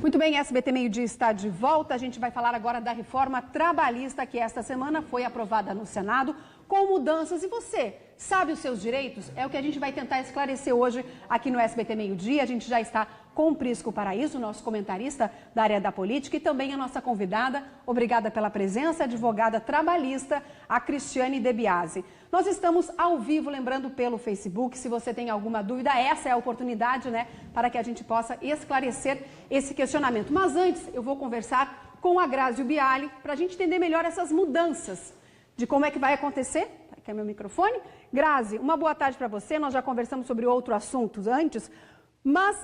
Muito bem, SBT Meio Dia está de volta. A gente vai falar agora da reforma trabalhista que esta semana foi aprovada no Senado com mudanças. E você sabe os seus direitos? É o que a gente vai tentar esclarecer hoje aqui no SBT Meio Dia. A gente já está com o Prisco Paraíso, nosso comentarista da área da política, e também a nossa convidada, obrigada pela presença, advogada trabalhista, a Cristiane De Biasi. Nós estamos ao vivo, lembrando, pelo Facebook. Se você tem alguma dúvida, essa é a oportunidade, né, para que a gente possa esclarecer esse questionamento. Mas antes, eu vou conversar com a Grazi Bialy para a gente entender melhor essas mudanças, de como é que vai acontecer. Aqui é meu microfone. Grazi, uma boa tarde para você. Nós já conversamos sobre outros assuntos antes, mas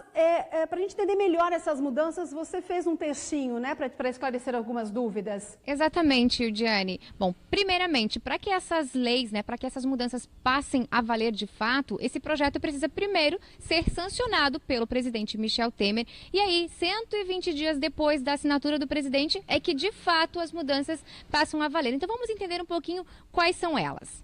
para a gente entender melhor essas mudanças, você fez um textinho, né, para esclarecer algumas dúvidas. Exatamente, Udiane. Bom, primeiramente, para que essas leis, né, para que essas mudanças passem a valer de fato, esse projeto precisa primeiro ser sancionado pelo presidente Michel Temer. E aí, 120 dias depois da assinatura do presidente, é que de fato as mudanças passam a valer. Então vamos entender um pouquinho quais são elas.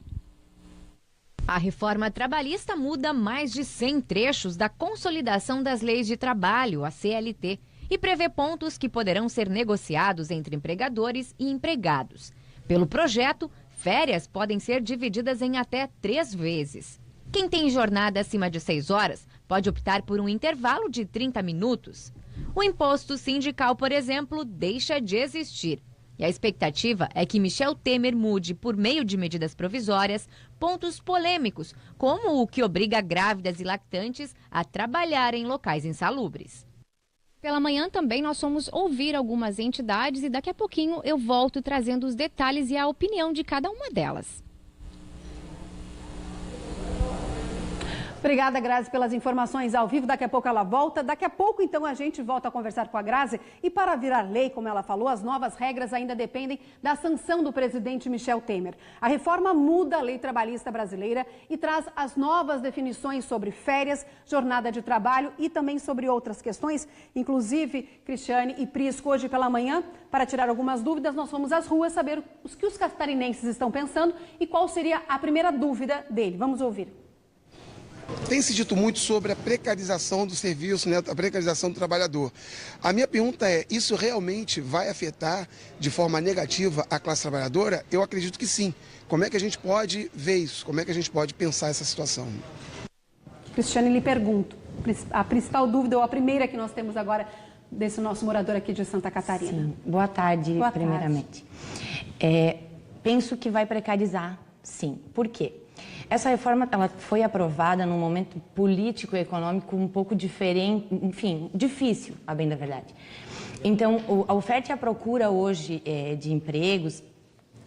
A reforma trabalhista muda mais de 100 trechos da Consolidação das Leis de Trabalho, a CLT, e prevê pontos que poderão ser negociados entre empregadores e empregados. Pelo projeto, férias podem ser divididas em até 3 vezes. Quem tem jornada acima de 6 horas pode optar por um intervalo de 30 minutos. O imposto sindical, por exemplo, deixa de existir. E a expectativa é que Michel Temer mude, por meio de medidas provisórias, pontos polêmicos, como o que obriga grávidas e lactantes a trabalhar em locais insalubres. Pela manhã também nós fomos ouvir algumas entidades e daqui a pouquinho eu volto trazendo os detalhes e a opinião de cada uma delas. Obrigada, Grazi, pelas informações ao vivo. Daqui a pouco ela volta. Daqui a pouco, então, a gente volta a conversar com a Grazi. E para virar lei, como ela falou, as novas regras ainda dependem da sanção do presidente Michel Temer. A reforma muda a lei trabalhista brasileira e traz as novas definições sobre férias, jornada de trabalho e também sobre outras questões. Inclusive, Cristiane e Prisco, hoje pela manhã, para tirar algumas dúvidas, nós fomos às ruas saber o que os catarinenses estão pensando e qual seria a primeira dúvida dele. Vamos ouvir. Tem se dito muito sobre a precarização do serviço, né, a precarização do trabalhador. A minha pergunta é, isso realmente vai afetar de forma negativa a classe trabalhadora? Eu acredito que sim. Como é que a gente pode ver isso? Como é que a gente pode pensar essa situação? Cristiane, lhe pergunto, a principal dúvida, ou a primeira que nós temos agora desse nosso morador aqui de Santa Catarina. Sim. Boa tarde, primeiramente. Penso que vai precarizar, sim. Por quê? Essa reforma ela foi aprovada num momento político e econômico um pouco diferente, enfim, difícil, a bem da verdade. Então, a oferta e a procura hoje de empregos,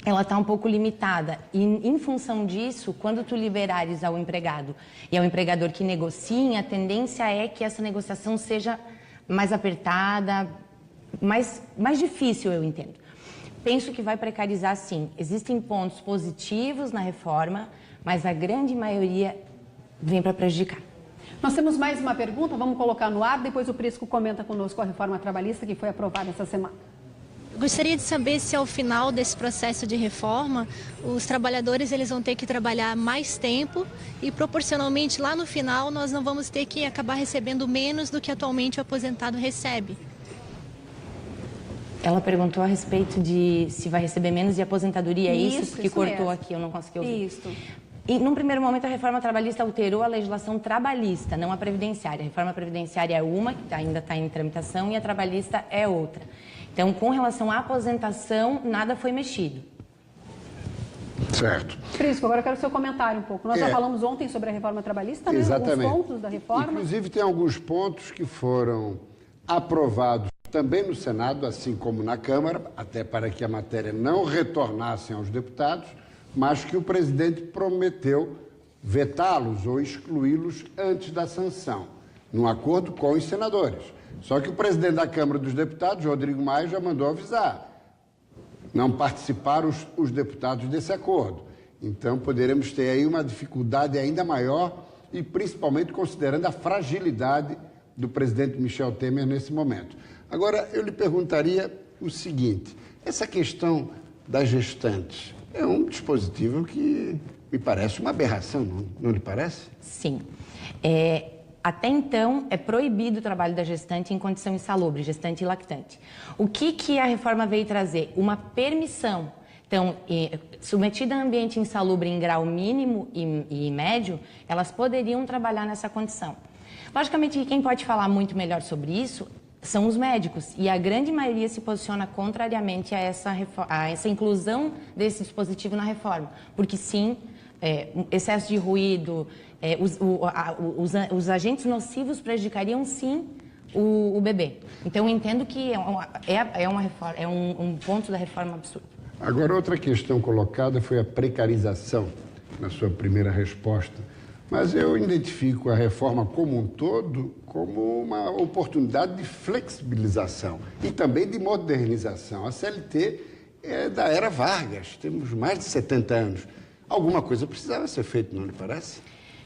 ela está um pouco limitada. E, em função disso, quando tu liberares ao empregado e ao empregador que negociem, a tendência é que essa negociação seja mais apertada, mais difícil, eu entendo. Penso que vai precarizar, sim. Existem pontos positivos na reforma, mas a grande maioria vem para prejudicar. Nós temos mais uma pergunta, vamos colocar no ar, depois o Prisco comenta conosco a reforma trabalhista que foi aprovada essa semana. Eu gostaria de saber se ao final desse processo de reforma, os trabalhadores eles vão ter que trabalhar mais tempo e proporcionalmente lá no final nós não vamos ter que acabar recebendo menos do que atualmente o aposentado recebe. Ela perguntou a respeito de se vai receber menos de aposentadoria, isso porque cortou mesmo. Aqui, eu não consegui ouvir. Isso. E, num primeiro momento, a reforma trabalhista alterou a legislação trabalhista, não a previdenciária. A reforma previdenciária é uma, que ainda está em tramitação, e a trabalhista é outra. Então, com relação à aposentação, nada foi mexido. Certo. Prisco, agora eu quero o seu comentário um pouco. Nós já falamos ontem sobre a reforma trabalhista, né? Exatamente. Alguns pontos da reforma. Inclusive, tem alguns pontos que foram aprovados também no Senado, assim como na Câmara, até para que a matéria não retornasse aos deputados, mas que o presidente prometeu vetá-los ou excluí-los antes da sanção, num acordo com os senadores. Só que o presidente da Câmara dos Deputados, Rodrigo Maia, já mandou avisar. Não participaram os deputados desse acordo. Então, poderemos ter aí uma dificuldade ainda maior e principalmente considerando a fragilidade do presidente Michel Temer nesse momento. Agora, eu lhe perguntaria o seguinte, essa questão das gestantes é um dispositivo que me parece uma aberração, não lhe parece? Sim. Até então, é proibido o trabalho da gestante em condição insalubre, gestante e lactante. O que a reforma veio trazer? Uma permissão. Então, submetida a ambiente insalubre em grau mínimo e médio, elas poderiam trabalhar nessa condição. Logicamente, quem pode falar muito melhor sobre isso são os médicos, e a grande maioria se posiciona contrariamente a essa inclusão desse dispositivo na reforma, porque sim, excesso de ruído, os agentes nocivos prejudicariam sim o bebê. Então, eu entendo que é um ponto da reforma absurdo. Agora, outra questão colocada foi a precarização, na sua primeira resposta. Mas eu identifico a reforma como um todo como uma oportunidade de flexibilização e também de modernização. A CLT é da era Vargas, temos mais de 70 anos. Alguma coisa precisava ser feita, não lhe parece?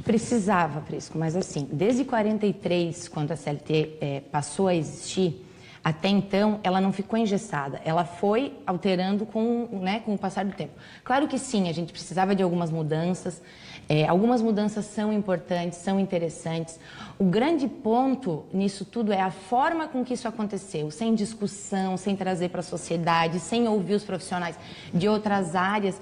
Precisava, Prisco, mas assim, desde 43, quando a CLT passou a existir, até então, ela não ficou engessada, ela foi alterando com o passar do tempo. Claro que sim, a gente precisava de algumas mudanças são importantes, são interessantes. O grande ponto nisso tudo é a forma com que isso aconteceu, sem discussão, sem trazer para a sociedade, sem ouvir os profissionais de outras áreas,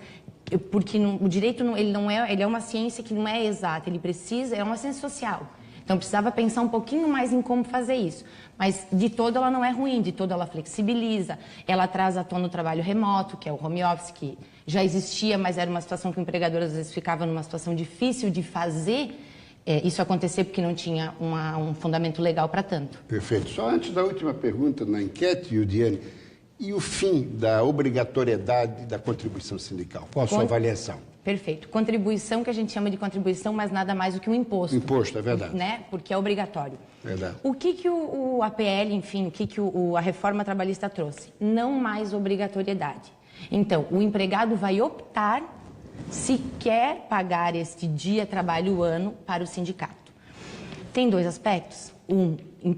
porque o direito ele é uma ciência que não é exata, é uma ciência social. Então, precisava pensar um pouquinho mais em como fazer isso. Mas, de todo, ela não é ruim, de todo, ela flexibiliza, ela traz à tona o trabalho remoto, que é o home office, que já existia, mas era uma situação que o empregador, às vezes, ficava numa situação difícil de fazer isso acontecer, porque não tinha um fundamento legal para tanto. Perfeito. Só antes da última pergunta na enquete, Yudiane, e o fim da obrigatoriedade da contribuição sindical? Qual a sua avaliação? Perfeito. Contribuição, que a gente chama de contribuição, mas nada mais do que um imposto. Imposto, é verdade. Né? Porque é obrigatório. Verdade. O que o APL, enfim, o que a reforma trabalhista trouxe? Não mais obrigatoriedade. Então, o empregado vai optar se quer pagar este dia trabalho ano para o sindicato. Tem dois aspectos.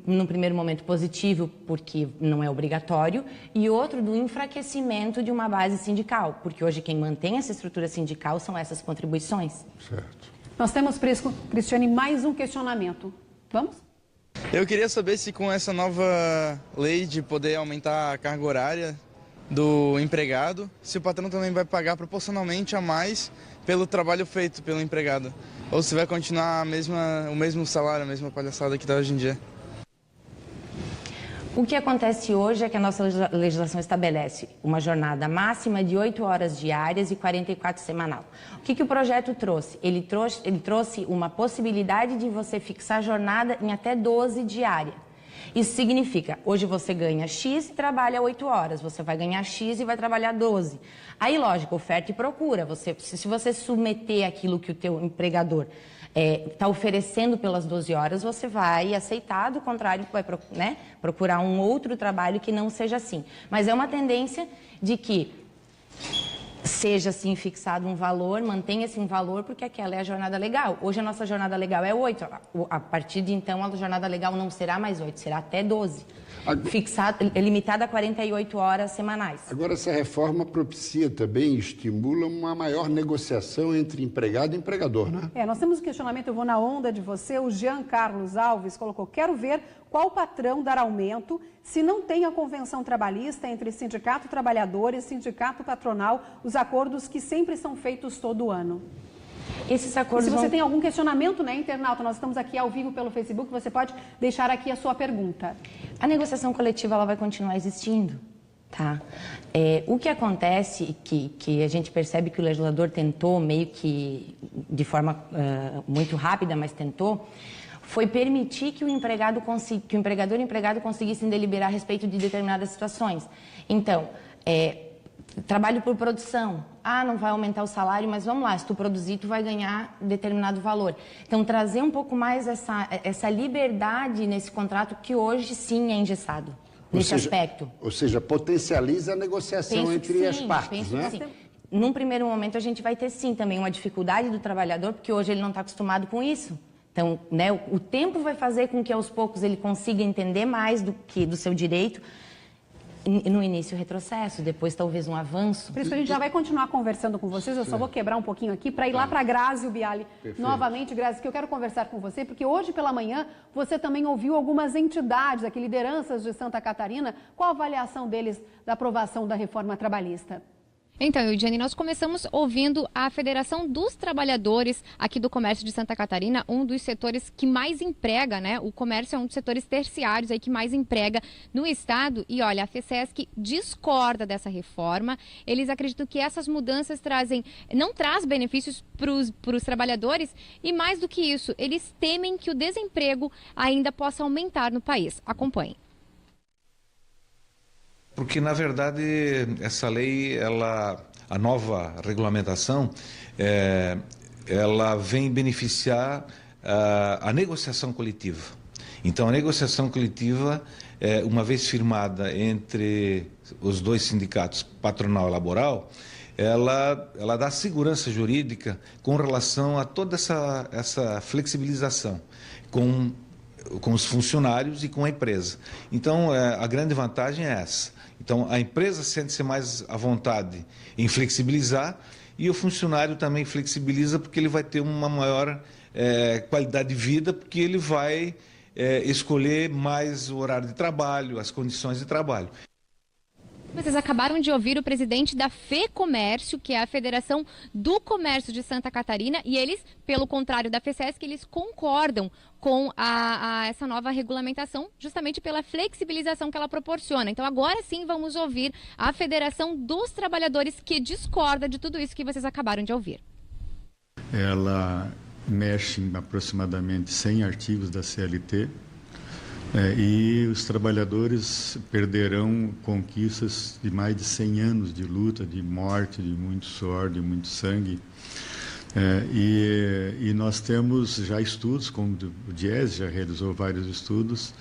No primeiro momento, positivo, porque não é obrigatório, e outro do enfraquecimento de uma base sindical, porque hoje quem mantém essa estrutura sindical são essas contribuições. Certo. Nós temos, Cristiane, mais um questionamento. Vamos? Eu queria saber se com essa nova lei de poder aumentar a carga horária do empregado, se o patrão também vai pagar proporcionalmente a mais pelo trabalho feito pelo empregado, ou se vai continuar o mesmo salário, a mesma palhaçada que está hoje em dia. O que acontece hoje é que a nossa legislação estabelece uma jornada máxima de 8 horas diárias e 44 semanal. O que o projeto trouxe? Ele trouxe uma possibilidade de você fixar a jornada em até 12 diária. Isso significa, hoje você ganha X e trabalha 8 horas, você vai ganhar X e vai trabalhar 12. Aí, lógico, oferta e procura. Se você submeter aquilo que o teu empregador está oferecendo pelas 12 horas, você vai aceitar, do contrário, vai procurar um outro trabalho que não seja assim. Mas é uma tendência de que seja assim fixado um valor, mantenha-se um valor, porque aquela é a jornada legal. Hoje a nossa jornada legal é 8, a partir de então a jornada legal não será mais 8, será até 12. Limitada a 48 horas semanais. Agora, essa reforma propicia também, estimula uma maior negociação entre empregado e empregador, né? Nós temos um questionamento, eu vou na onda de você. O Jean Carlos Alves colocou: quero ver qual patrão dar aumento se não tem a convenção trabalhista entre sindicato trabalhador e sindicato patronal, os acordos que sempre são feitos todo ano. Esses acordos se você tem algum questionamento, né, internauta, nós estamos aqui ao vivo pelo Facebook, você pode deixar aqui a sua pergunta. A negociação coletiva ela vai continuar existindo, tá? O que acontece, que a gente percebe que o legislador tentou, meio que de forma muito rápida, mas tentou, foi permitir que o empregador e o empregado conseguissem deliberar a respeito de determinadas situações. Então, trabalho por produção. Não vai aumentar o salário, mas vamos lá, se tu produzir, tu vai ganhar determinado valor. Então, trazer um pouco mais essa liberdade nesse contrato que hoje, sim, é engessado, nesse aspecto. Ou seja, potencializa a negociação entre as partes, né? Sim. Num primeiro momento, a gente vai ter, sim, também uma dificuldade do trabalhador, porque hoje ele não está acostumado com isso. Então, né, o tempo vai fazer com que, aos poucos, ele consiga entender mais do seu direito. no início retrocesso, depois talvez um avanço. Por isso que a gente já vai continuar conversando com vocês, eu só vou quebrar um pouquinho aqui para ir lá para a Grazi Bialy. Novamente, Grazi, que eu quero conversar com você, porque hoje pela manhã você também ouviu algumas entidades aqui, lideranças de Santa Catarina, qual a avaliação deles da aprovação da reforma trabalhista? Então, Eudiane, nós começamos ouvindo a Federação dos Trabalhadores aqui do Comércio de Santa Catarina, um dos setores que mais emprega, né? O comércio é um dos setores terciários aí que mais emprega no estado. E olha, a FECESC discorda dessa reforma. Eles acreditam que essas mudanças não traz benefícios para os trabalhadores e mais do que isso, eles temem que o desemprego ainda possa aumentar no país. Acompanhe. Porque, na verdade, essa lei, a nova regulamentação, ela vem beneficiar a negociação coletiva. Então, a negociação coletiva, uma vez firmada entre os dois sindicatos, patronal e laboral, ela dá segurança jurídica com relação a toda essa flexibilização com os funcionários e com a empresa. Então, a grande vantagem é essa. Então, a empresa sente-se mais à vontade em flexibilizar e o funcionário também flexibiliza porque ele vai ter uma maior qualidade de vida, porque ele vai escolher mais o horário de trabalho, as condições de trabalho. Vocês acabaram de ouvir o presidente da FEComércio, que é a Federação do Comércio de Santa Catarina, e eles, pelo contrário da FECESC, eles concordam com essa nova regulamentação, justamente pela flexibilização que ela proporciona. Então, agora sim, vamos ouvir a Federação dos Trabalhadores, que discorda de tudo isso que vocês acabaram de ouvir. Ela mexe em aproximadamente 100 artigos da CLT, e os trabalhadores perderão conquistas de mais de 100 anos de luta, de morte, de muito suor, de muito sangue. E nós temos já estudos, como o Diese já realizou vários estudos,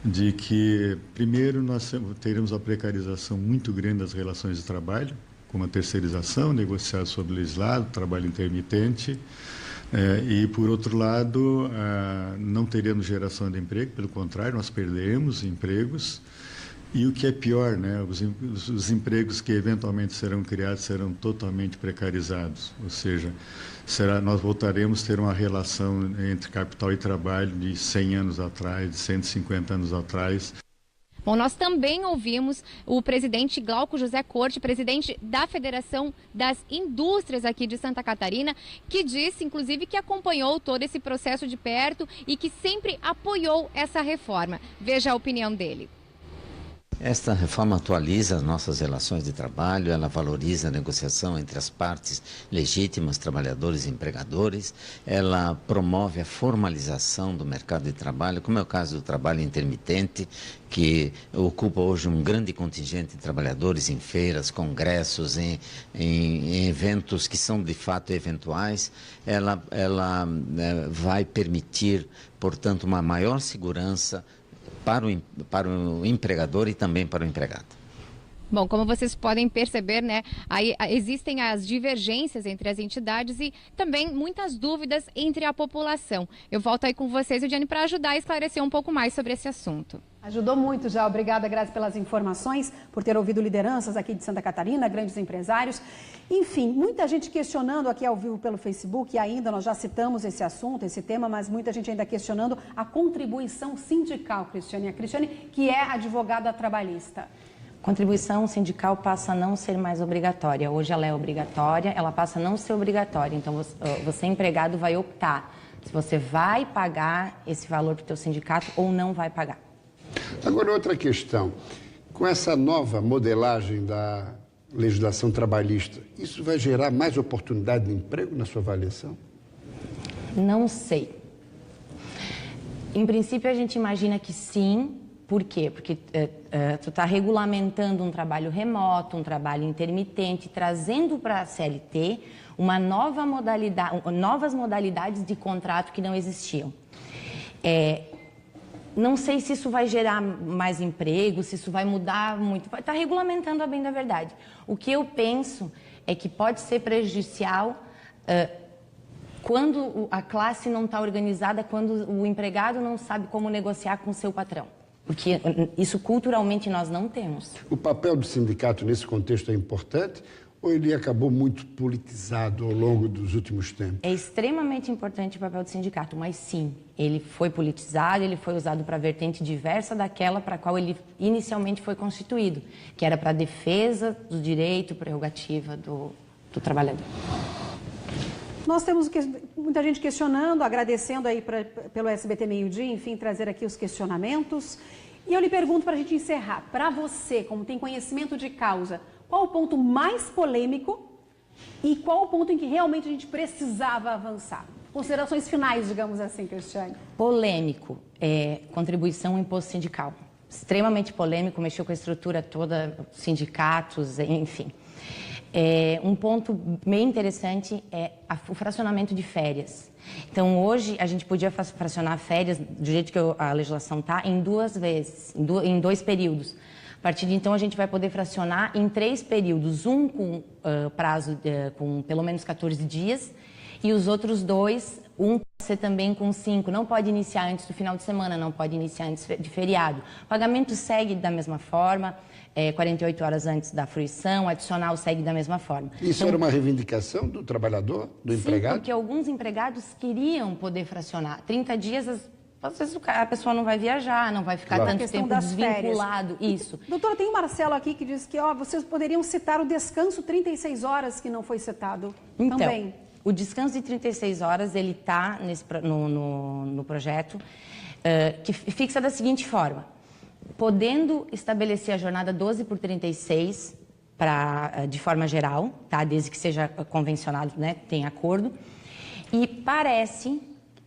de que, primeiro, nós teremos a precarização muito grande das relações de trabalho, como a terceirização, negociado sob legislado, trabalho intermitente. E, por outro lado, não teremos geração de emprego, pelo contrário, nós perderemos empregos. E o que é pior, né, os empregos que eventualmente serão criados serão totalmente precarizados. Ou seja, nós voltaremos a ter uma relação entre capital e trabalho de 100 anos atrás, de 150 anos atrás. Bom, nós também ouvimos o presidente Glauco José Corte, presidente da Federação das Indústrias aqui de Santa Catarina, que disse, inclusive, que acompanhou todo esse processo de perto e que sempre apoiou essa reforma. Veja a opinião dele. Esta reforma atualiza as nossas relações de trabalho, ela valoriza a negociação entre as partes legítimas, trabalhadores e empregadores, ela promove a formalização do mercado de trabalho, como é o caso do trabalho intermitente, que ocupa hoje um grande contingente de trabalhadores em feiras, congressos, em eventos que são de fato eventuais. Ela vai permitir, portanto, uma maior segurança para o empregador e também para o empregado. Bom, como vocês podem perceber, né, aí existem as divergências entre as entidades e também muitas dúvidas entre a população. Eu volto aí com vocês, Eudiane, para ajudar a esclarecer um pouco mais sobre esse assunto. Ajudou muito já. Obrigada, Grazi, pelas informações, por ter ouvido lideranças aqui de Santa Catarina, grandes empresários. Enfim, muita gente questionando aqui ao vivo pelo Facebook, e ainda nós já citamos esse assunto, esse tema, mas muita gente ainda questionando a contribuição sindical, Cristiane. A Cristiane, que é advogada trabalhista. Contribuição sindical passa a não ser mais obrigatória. Hoje ela é obrigatória, ela passa a não ser obrigatória. Então, você empregado vai optar se você vai pagar esse valor para o teu sindicato ou não vai pagar. Agora, outra questão. Com essa nova modelagem da legislação trabalhista, isso vai gerar mais oportunidade de emprego na sua avaliação? Não sei. Em princípio, a gente imagina que sim. Por quê? Porque tu está regulamentando um trabalho remoto, um trabalho intermitente, trazendo para a CLT uma nova modalidade, novas modalidades de contrato que não existiam. Não sei se isso vai gerar mais emprego, se isso vai mudar muito. Está regulamentando a bem da verdade. O que eu penso é que pode ser prejudicial quando a classe não está organizada, quando o empregado não sabe como negociar com o seu patrão. Porque isso culturalmente nós não temos. O papel do sindicato nesse contexto é importante ou ele acabou muito politizado ao longo dos últimos tempos? É extremamente importante o papel do sindicato, mas sim, ele foi politizado, ele foi usado para vertente diversa daquela para a qual ele inicialmente foi constituído, que era para a defesa do direito, prerrogativa do trabalhador. Nós temos muita gente questionando, agradecendo aí pelo SBT Meio-Dia, enfim, trazer aqui os questionamentos. E eu lhe pergunto para a gente encerrar, para você, como tem conhecimento de causa, qual o ponto mais polêmico e qual o ponto em que realmente a gente precisava avançar? Considerações finais, digamos assim, Cristiane. Polêmico, contribuição ao imposto sindical. Extremamente polêmico, mexeu com a estrutura toda, sindicatos, enfim. Um ponto bem interessante é o fracionamento de férias. Então, hoje, a gente podia fracionar férias, do jeito que a legislação está, em 2 vezes, em 2 períodos. A partir de então, a gente vai poder fracionar em 3 períodos, um com prazo com pelo menos 14 dias e os outros 2, um pode ser também com 5. Não pode iniciar antes do final de semana, não pode iniciar antes de feriado. O pagamento segue da mesma forma, 48 horas antes da fruição, o adicional segue da mesma forma. Isso era uma reivindicação do trabalhador, do empregado? Sim, porque alguns empregados queriam poder fracionar. 30 dias, às vezes a pessoa não vai viajar, não vai ficar tanto tempo desvinculado. Isso. Doutora, tem o Marcelo aqui que diz que vocês poderiam citar o descanso 36 horas que não foi citado então, também. O descanso de 36 horas, ele está no projeto, que fixa da seguinte forma: podendo estabelecer a jornada 12 por 36 de forma geral, tá? Desde que seja convencionado, né? Tem acordo. E parece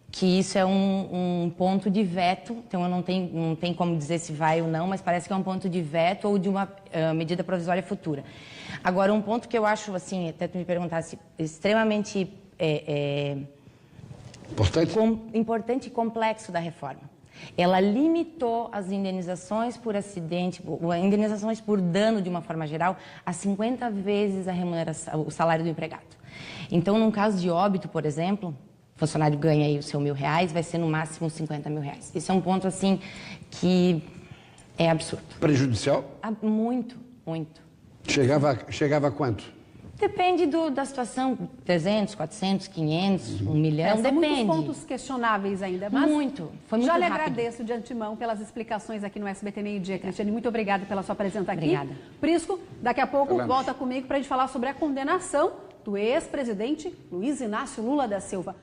que isso é um ponto de veto, então eu não tem como dizer se vai ou não, mas parece que é um ponto de veto ou de uma medida provisória futura. Agora, um ponto que eu acho, assim, até tu me perguntasse, extremamente importante e complexo da reforma. Ela limitou as indenizações por acidente, indenizações por dano de uma forma geral, a 50 vezes a remuneração, o salário do empregado. Então, num caso de óbito, por exemplo, o funcionário ganha aí o seu R$1.000, vai ser no máximo R$50 mil. Esse é um ponto, assim, que é absurdo. Prejudicial? Muito, muito. Chegava a quanto? Depende da situação, 300, 400, 500, 1 milhão, São depende. muitos pontos questionáveis ainda, mas foi muito já lhe rápido. agradeço de antemão pelas explicações aqui no SBT Meio-Dia, Cristiane. Muito obrigada pela sua presença aqui. Obrigada. Prisco, daqui a pouco volta comigo para a gente falar sobre a condenação do ex-presidente Luiz Inácio Lula da Silva.